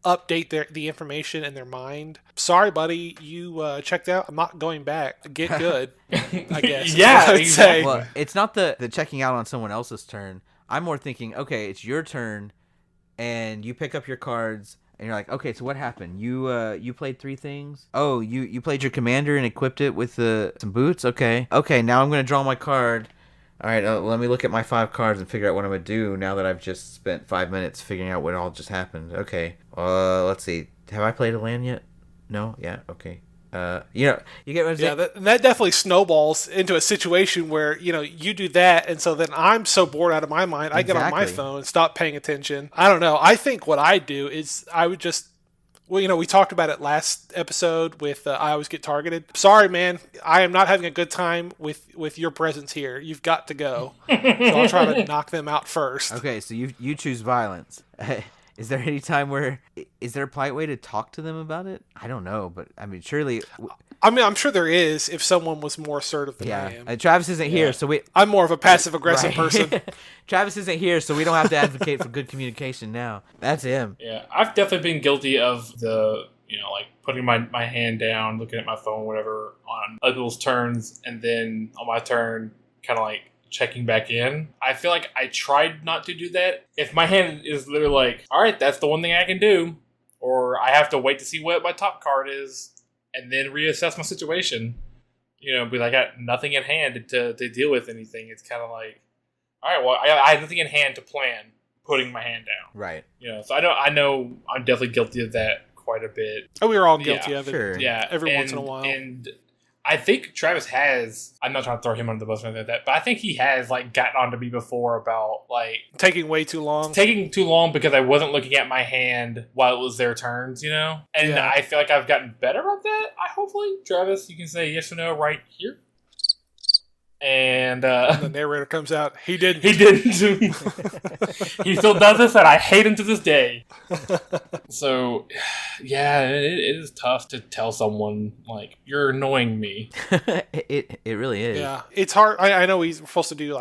update the information in their mind. Sorry, buddy, you checked out. I'm not going back. Get good, I guess.
Yeah,
I would say.
Well, it's not the checking out on someone else's turn. I'm more thinking, okay, it's your turn, and you pick up your cards, and you're like, okay, so what happened? You played 3 things? Oh, you played your commander and equipped it with some boots? Okay, now I'm going to draw my card. All right, let me look at my 5 cards and figure out what I'm going to do now that I've just spent 5 minutes figuring out what all just happened. Okay, let's see. Have I played a land yet? No? Yeah, okay. You get what I'm saying?
Yeah, that definitely snowballs into a situation where, you do that, and so then I'm so bored out of my mind, I get on my
Exactly.
phone and stop paying attention. I don't know. I think what I do is I would just, we talked about it last episode with I Always Get Targeted. Sorry, man. I am not having a good time with your presence here. You've got to go. So I'll try to knock them out first.
Okay, so you choose violence. Is there any time is there a polite way to talk to them about it? I don't know, but I mean, surely.
I mean, I'm sure there is if someone was more assertive than I
Yeah,
am.
Travis isn't here, so
I'm more of a passive-aggressive
Right.
person.
Travis isn't here, so we don't have to advocate for good communication now. That's him.
Yeah, I've definitely been guilty of the, like putting my hand down, looking at my phone, whatever, on other people's turns, and then on my turn, kind of like checking back in. I feel like I tried not to do that. If my hand is literally like, all right, that's the one thing I can do, or I have to wait to see what my top card is and then reassess my situation, because I got nothing in hand to deal with anything. It's kind of like, all right, well, I have nothing in hand to plan putting my hand down.
Right.
So I know I'm definitely guilty of that quite a bit.
Oh, we were all guilty of it.
Sure.
Yeah.
Every once in a while.
And I think Travis has, I'm not trying to throw him under the bus or anything like that, but I think he has gotten on to me before about
taking way too long.
Taking too long because I wasn't looking at my hand while it was their turns, And I feel like I've gotten better at that. Hopefully, Travis, you can say yes or no right here. And
the narrator comes out. He didn't.
He didn't. He still does this, and I hate him to this day. So, yeah, it is tough to tell someone you're annoying me.
It really is.
Yeah, it's hard. I know we're supposed to do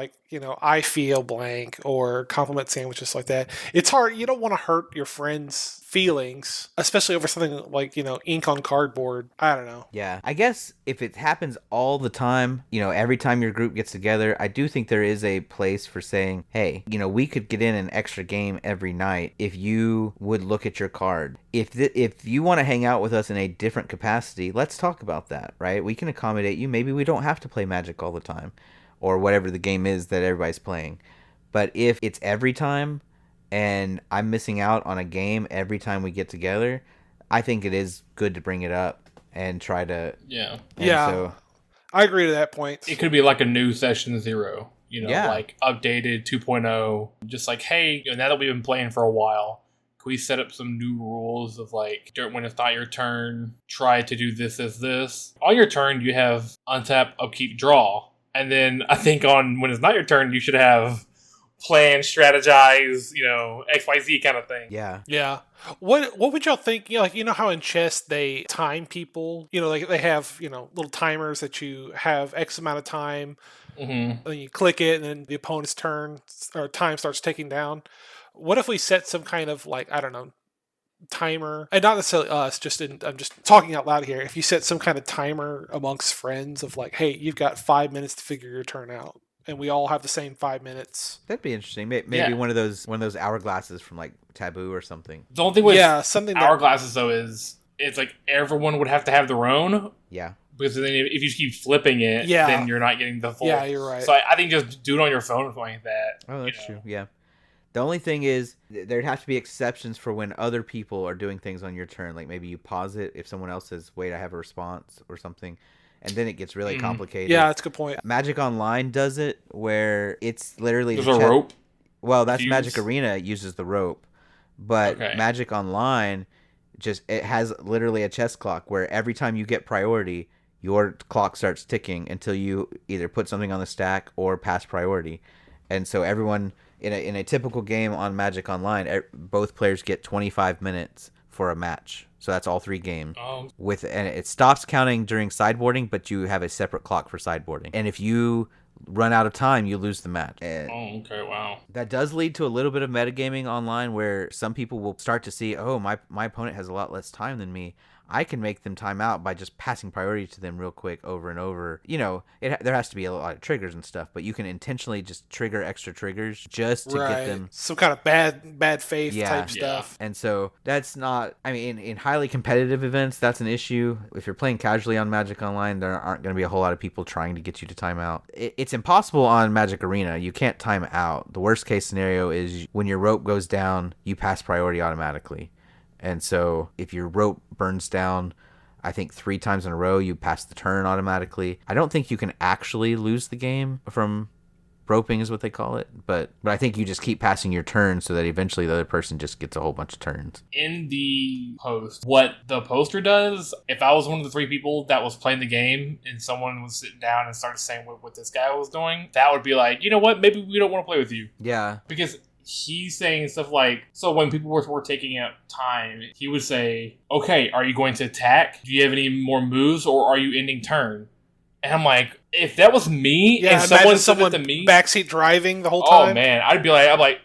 I feel blank or compliment sandwiches like that. It's hard. You don't want to hurt your friends' feelings, especially over something like, ink on cardboard. I don't know.
Yeah. I guess if it happens all the time, every time your group gets together, I do think there is a place for saying, hey, we could get in an extra game every night if you would look at your card. If you want to hang out with us in a different capacity, let's talk about that, right? We can accommodate you. Maybe we don't have to play Magic all the time or whatever the game is that everybody's playing. But if it's every time and I'm missing out on a game every time we get together, I think it is good to bring it up and try to...
Yeah.
So,
I agree to that point.
It could be a new session 0,
Yeah.
Updated 2.0. Just hey, now that we've been playing for a while, can we set up some new rules of when it's not your turn, try to do this as this. On your turn, you have untap, upkeep, draw. And then I think when it's not your turn, you should have plan, strategize, XYZ kind of thing.
Yeah.
Yeah. What would y'all think? How in chess they time people. They have little timers that you have X amount of time.
Mm-hmm.
And then you click it, and then the opponent's turn or time starts ticking down. What if we set some kind of I don't know, timer, and not necessarily us, I'm just talking out loud here. If you set some kind of timer amongst friends of hey, you've got 5 minutes to figure your turn out, and we all have the same 5 minutes.
That'd be interesting. Maybe one of those hourglasses from Taboo or something.
The only thing with
something
hourglasses though is it's everyone would have to have their own.
Yeah.
Because then if you just keep flipping it, then you're not getting the full.
Yeah, you're right.
So I think just do it on your phone or something like that.
Oh, that's true. Yeah. The only thing is, there'd have to be exceptions for when other people are doing things on your turn. Maybe you pause it if someone else says, wait, I have a response or something. And then it gets really complicated.
Yeah, that's a good point.
Magic Online does it where it's literally...
There's a rope?
Well, that's Magic Arena uses the rope. But Magic Online, it has literally a chess clock where every time you get priority, your clock starts ticking until you either put something on the stack or pass priority. And so everyone... In a typical game on Magic Online, both players get 25 minutes for a match. So that's all 3 games. And it stops counting during sideboarding, but you have a separate clock for sideboarding. And if you run out of time, you lose the match.
Okay, wow.
That does lead to a little bit of metagaming online where some people will start to see, oh, my opponent has a lot less time than me. I can make them time out by just passing priority to them real quick over and over. There has to be a lot of triggers and stuff, but you can intentionally just trigger extra triggers just to get them.
Some kind of bad faith type stuff.
And so that's not, in highly competitive events, that's an issue. If you're playing casually on Magic Online, there aren't going to be a whole lot of people trying to get you to time out. It's impossible on Magic Arena. You can't time out. The worst case scenario is when your rope goes down, you pass priority automatically. And so if your rope burns down, I think 3 times in a row, you pass the turn automatically. I don't think you can actually lose the game from roping is what they call it. But I think you just keep passing your turn so that eventually the other person just gets a whole bunch of turns.
In the post, what the poster does, if I was one of the 3 people that was playing the game and someone was sitting down and started saying what this guy was doing, that would be you know what, maybe we don't want to play with you.
Yeah.
Because... he's saying stuff so when people were taking out time, he would say, okay, are you going to attack? Do you have any more moves, or are you ending turn? And I'm if that was me and someone to me,
backseat driving the whole time.
Oh man, I'm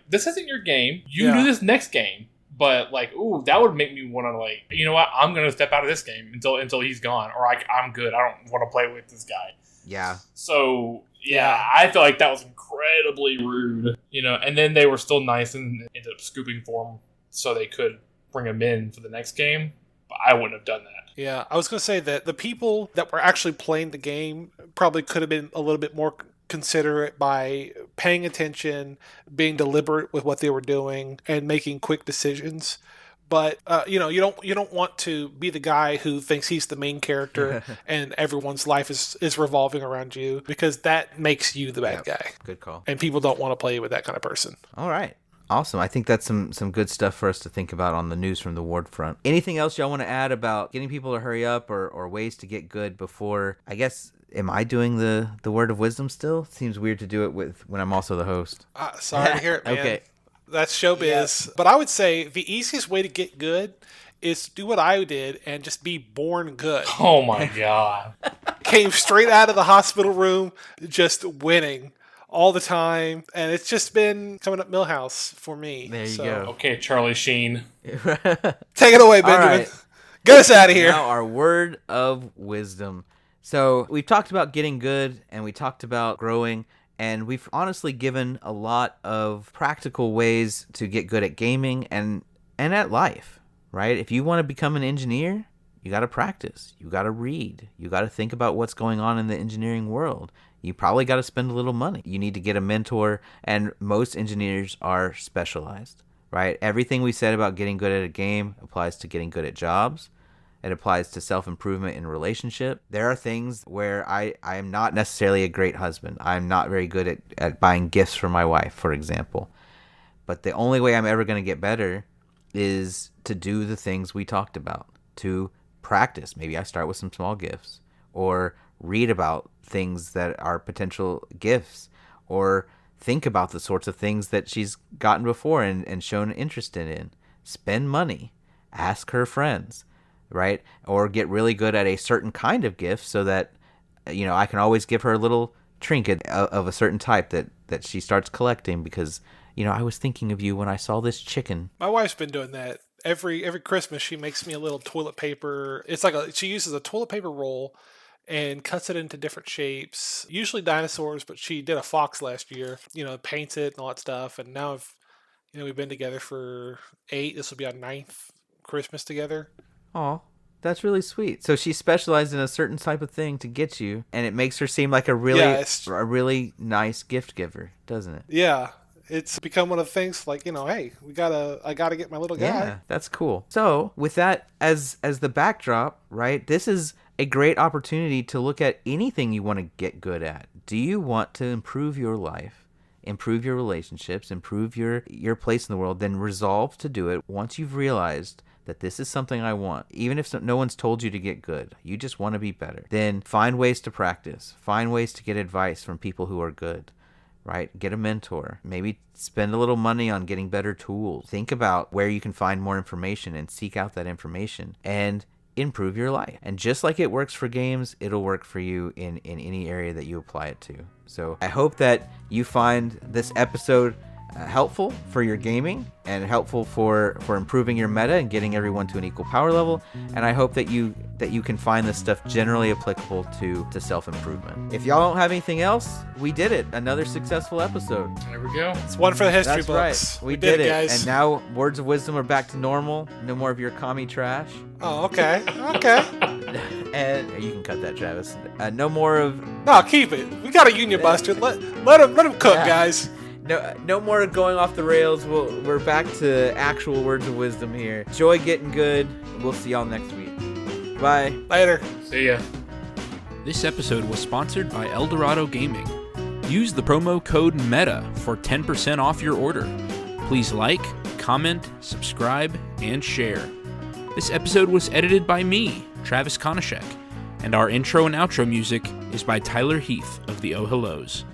this isn't your game. You do this next game. But ooh, that would make me want to you know what? I'm gonna step out of this game until he's gone, or I'm good. I don't want to play with this guy.
Yeah.
So Yeah, I feel like that was incredibly rude, and then they were still nice and ended up scooping for him so they could bring him in for the next game, but I wouldn't have done that.
Yeah, I was going to say that the people that were actually playing the game probably could have been a little bit more considerate by paying attention, being deliberate with what they were doing, and making quick decisions. But you don't want to be the guy who thinks he's the main character and everyone's life is revolving around you, because that makes you the bad guy.
Good call.
And people don't want to play with that kind of person.
All right. Awesome. I think that's some good stuff for us to think about on the news from the ward front. Anything else y'all want to add about getting people to hurry up or ways to get good before, I guess, am I doing the word of wisdom still? Seems weird to do it when I'm also the host.
Sorry to hear it, man.
Okay.
That's showbiz. Yeah. But I would say the easiest way to get good is do what I did and just be born good.
Oh my God.
Came straight out of the hospital room, just winning all the time. And it's just been coming up Millhouse for me.
There you go.
Okay, Charlie Sheen.
Take it away, Benjamin.
Right.
Get us out of here.
Now our word of wisdom. So we've talked about getting good and we talked about growing. And we've honestly given a lot of practical ways to get good at gaming and at life, right? If you want to become an engineer, you got to practice. You got to read. You got to think about what's going on in the engineering world. You probably got to spend a little money. You need to get a mentor, and most engineers are specialized, right? Everything we said about getting good at a game applies to getting good at jobs. It applies to self-improvement in relationship. There are things where I am not necessarily a great husband. I'm not very good at buying gifts for my wife, for example. But the only way I'm ever going to get better is to do the things we talked about, to practice. Maybe I start with some small gifts, or read about things that are potential gifts, or think about the sorts of things that she's gotten before and shown interest in. Spend money. Ask her friends. Right? Or get really good at a certain kind of gift so that, I can always give her a little trinket of a certain type that she starts collecting because, I was thinking of you when I saw this chicken.
My wife's been doing that. Every Christmas, she makes me a little toilet paper. It's like she uses a toilet paper roll and cuts it into different shapes, usually dinosaurs, but she did a fox last year, paints it and all that stuff. And now we've been together for 8. This will be our 9th Christmas together.
Oh, that's really sweet. So she specialized in a certain type of thing to get you, and it makes her seem like a really nice gift giver, doesn't it?
Yeah. It's become one of the things like, hey, I gotta get my little guy.
Yeah, that's cool. So with that as the backdrop, right, this is a great opportunity to look at anything you want to get good at. Do you want to improve your life, improve your relationships, improve your place in the world? Then resolve to do it once you've realized that this is something I want. Even if no one's told you to get good, you just want to be better. Then find ways to practice. Find ways to get advice from people who are good, right? Get a mentor. Maybe spend a little money on getting better tools. Think about where you can find more information and seek out that information and improve your life. And just like it works for games, it'll work for you in any area that you apply it to. So I hope that you find this episode helpful for your gaming and helpful for improving your meta and getting everyone to an equal power level. And I hope that you can find this stuff generally applicable to self-improvement. If y'all don't have anything else, we did it. Another successful episode.
There we go.
It's one for the history
books.
Right.
We did it,
guys.
And now words of wisdom are back to normal. No more of your commie trash.
Oh, okay. Okay.
And you can cut that, Travis. No more of...
No, keep it. We got a union buster. Let him cook, guys.
No more going off the rails. We're back to actual words of wisdom here. Enjoy getting good. We'll see y'all next week. Bye.
Later.
See ya.
This episode was sponsored by Eldorado Gaming. Use the promo code META for 10% off your order. Please like, comment, subscribe, and share. This episode was edited by me, Travis Konishek, and our intro and outro music is by Tyler Heath of the Oh Hellos.